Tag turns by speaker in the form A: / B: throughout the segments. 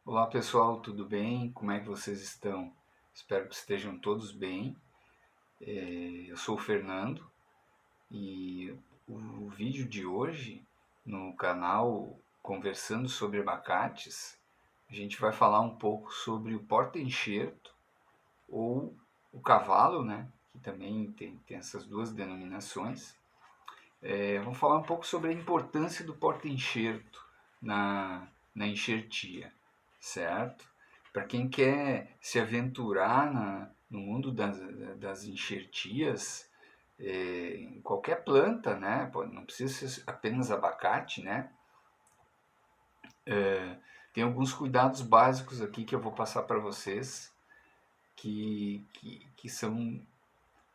A: Olá pessoal, tudo bem? Como é que vocês estão? Espero que estejam todos bem. Eu sou o Fernando e o vídeo de hoje no canal Conversando sobre Abacates, a gente vai falar um pouco sobre o porta-enxerto ou o cavalo, né? Que também tem essas duas denominações. Vamos falar um pouco sobre a importância do porta-enxerto na enxertia, certo? Para quem quer se aventurar no mundo das enxertias, em qualquer planta, né? Não precisa ser apenas abacate, né? Tem alguns cuidados básicos aqui que eu vou passar para vocês que são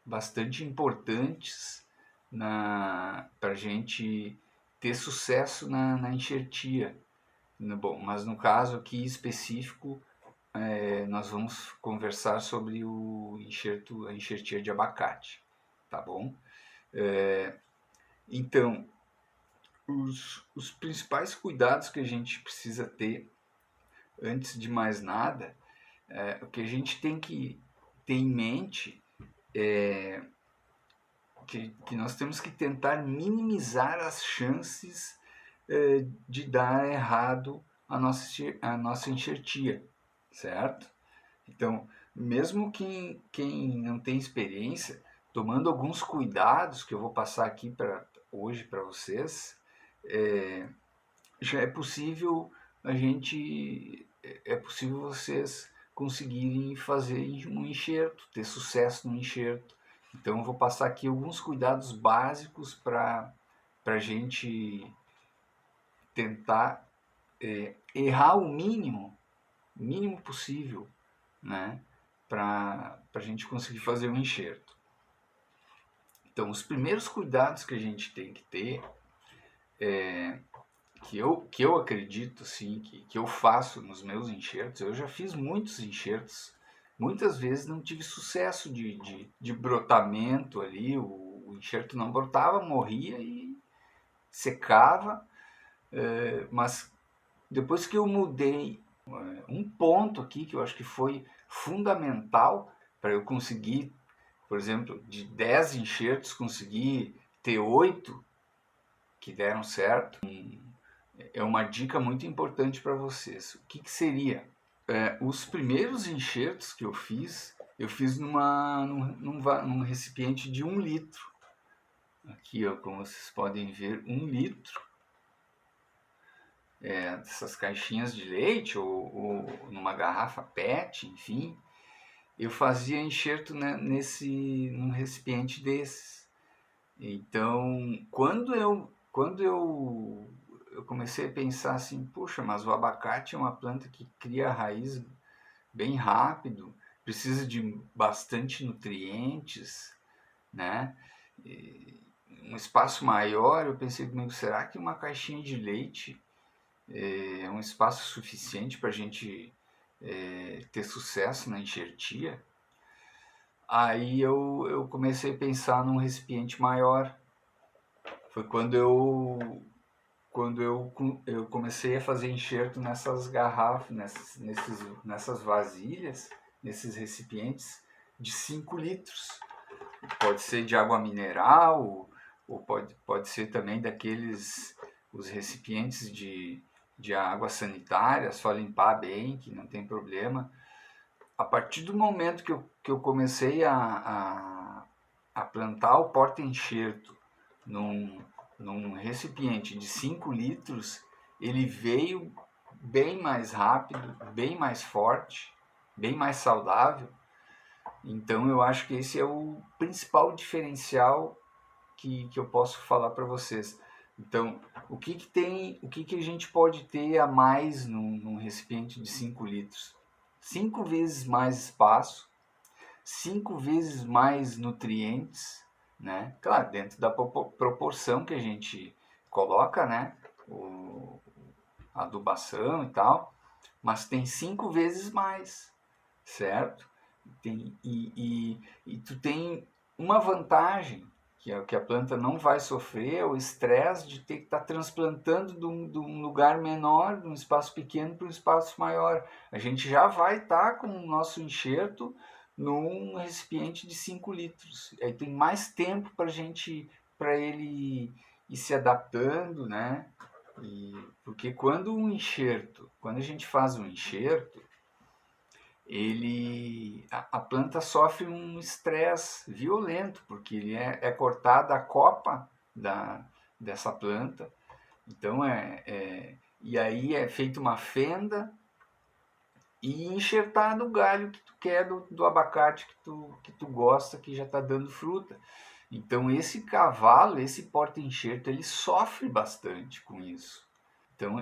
A: bastante importantes para a gente ter sucesso na enxertia. Bom, mas no caso aqui específico, nós vamos conversar sobre a enxertia de abacate, tá bom? Então, os principais cuidados que a gente precisa ter, antes de mais nada, o que a gente tem que ter em mente é que nós temos que tentar minimizar as chances de dar errado a nossa enxertia, certo? Então, mesmo quem não tem experiência, tomando alguns cuidados que eu vou passar aqui hoje para vocês, já é possível é possível vocês conseguirem fazer um enxerto, ter sucesso no enxerto. Então eu vou passar aqui alguns cuidados básicos para a gente tentar errar o mínimo possível, né, para a gente conseguir fazer um enxerto. Então os primeiros cuidados que a gente tem que ter que eu acredito, sim, que eu faço nos meus enxertos, eu já fiz muitos enxertos, muitas vezes não tive sucesso de brotamento ali, o enxerto não brotava, morria e secava, mas depois que eu mudei um ponto aqui, que eu acho que foi fundamental para eu conseguir, por exemplo, de 10 enxertos, conseguir ter 8 que deram certo, é uma dica muito importante para vocês. O que seria? Os primeiros enxertos que eu fiz num recipiente de 1 litro. Aqui, ó, como vocês podem ver, 1 litro. Dessas caixinhas de leite ou numa garrafa PET, enfim. Eu fazia enxerto, né, num recipiente desses. Então, eu comecei a pensar assim, puxa, mas o abacate é uma planta que cria raiz bem rápido, precisa de bastante nutrientes, né? E um espaço maior, eu pensei comigo, será que uma caixinha de leite é um espaço suficiente para a gente ter sucesso na enxertia? Aí eu comecei a pensar num recipiente maior. Foi quando eu comecei a fazer enxerto nessas garrafas, nessas vasilhas, nesses recipientes de 5 litros. Pode ser de água mineral, ou pode ser também os recipientes de água sanitária, só limpar bem, que não tem problema. A partir do momento que eu comecei a plantar o porta-enxerto num, num recipiente de 5 litros, ele veio bem mais rápido, bem mais forte, bem mais saudável. Então eu acho que esse é o principal diferencial que eu posso falar para vocês. Então, o que a gente pode ter a mais num recipiente de 5 litros? 5 vezes mais espaço, 5 vezes mais nutrientes, né? Claro, dentro da proporção que a gente coloca, né? A adubação e tal, mas tem 5 vezes mais, certo? E tu tem uma vantagem que a planta não vai sofrer o estresse de ter que estar transplantando de um lugar menor, de um espaço pequeno para um espaço maior. A gente já vai estar com o nosso enxerto num recipiente de 5 litros. Aí tem mais tempo para ele ir se adaptando, né? Porque quando a gente faz um enxerto, a planta sofre um estresse violento, porque ele é cortada a copa dessa planta. Então e aí é feita uma fenda e enxertado o galho que tu quer do abacate que tu gosta, que já está dando fruta. Então esse cavalo, esse porta-enxerto, ele sofre bastante com isso. Então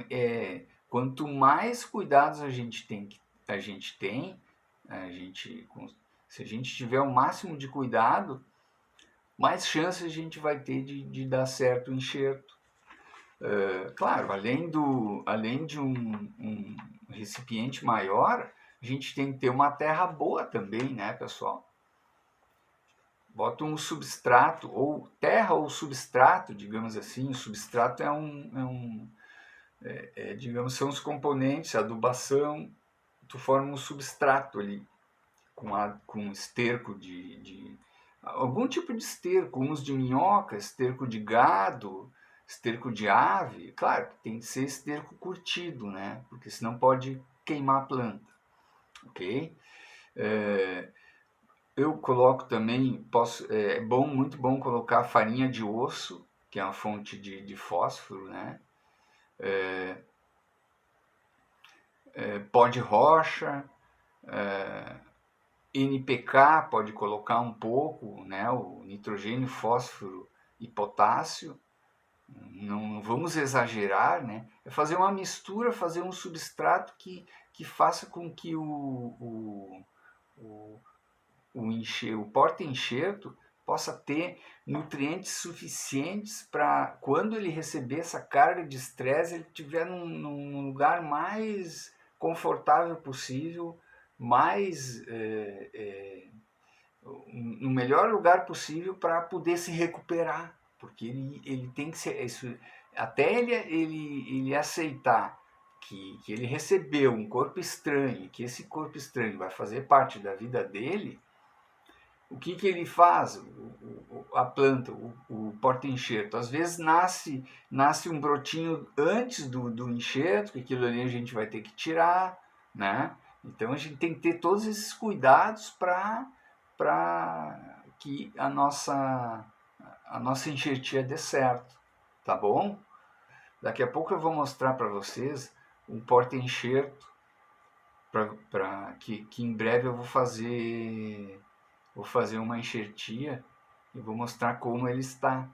A: quanto mais cuidados a gente tem, se a gente tiver o máximo de cuidado, mais chances a gente vai ter de dar certo o enxerto. Claro, além de um recipiente maior, a gente tem que ter uma terra boa também, né, pessoal? Bota um substrato, ou terra ou substrato, digamos assim. O substrato digamos, são os componentes, a adubação. Tu forma um substrato ali, com esterco de algum tipo de esterco, uns de minhoca, esterco de gado, esterco de ave. Claro que tem que ser esterco curtido, né? Porque senão pode queimar a planta, ok? Eu coloco também, muito bom colocar farinha de osso, que é uma fonte de fósforo, né? Pó de rocha, NPK pode colocar um pouco, né? O nitrogênio, fósforo e potássio. Não vamos exagerar, né? É fazer uma mistura, fazer um substrato que faça com que o porta-enxerto possa ter nutrientes suficientes para, quando ele receber essa carga de estresse, ele estiver num lugar mais confortável possível, no melhor lugar possível para poder se recuperar, porque ele tem que ser isso, até ele aceitar que ele recebeu um corpo estranho, que esse corpo estranho vai fazer parte da vida dele. O que ele faz? A planta, o porta-enxerto, às vezes nasce um brotinho antes do enxerto, que aquilo ali a gente vai ter que tirar, né? Então a gente tem que ter todos esses cuidados para que a nossa enxertia dê certo, tá bom? Daqui a pouco eu vou mostrar para vocês um porta-enxerto, que em breve eu vou fazer uma enxertia e vou mostrar como ele está,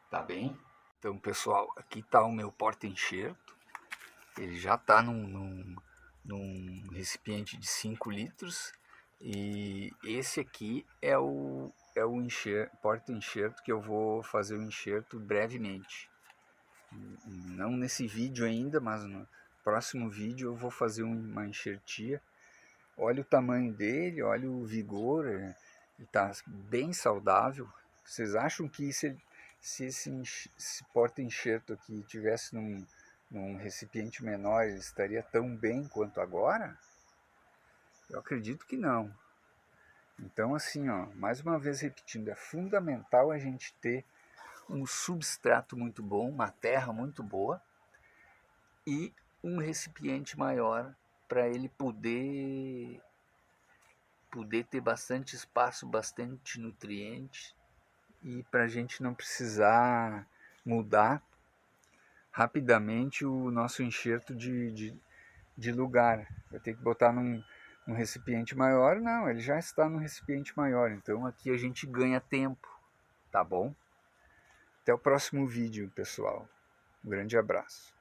A: tá bem? Então, pessoal, aqui está o meu porta-enxerto. Ele já está num recipiente de 5 litros e esse aqui é o porta-enxerto que eu vou fazer o enxerto brevemente. Não nesse vídeo ainda, mas no próximo vídeo eu vou fazer uma enxertia. Olha o tamanho dele, olha o vigor, ele está bem saudável. Vocês acham que se esse porta-enxerto aqui tivesse num recipiente menor, ele estaria tão bem quanto agora? Eu acredito que não. Então, assim, ó, mais uma vez repetindo, é fundamental a gente ter um substrato muito bom, uma terra muito boa e um recipiente maior para ele poder ter bastante espaço, bastante nutrientes e para a gente não precisar mudar rapidamente o nosso enxerto de lugar. Vai ter que botar num recipiente maior? Não, ele já está no recipiente maior, então aqui a gente ganha tempo, tá bom? Até o próximo vídeo, pessoal. Um grande abraço.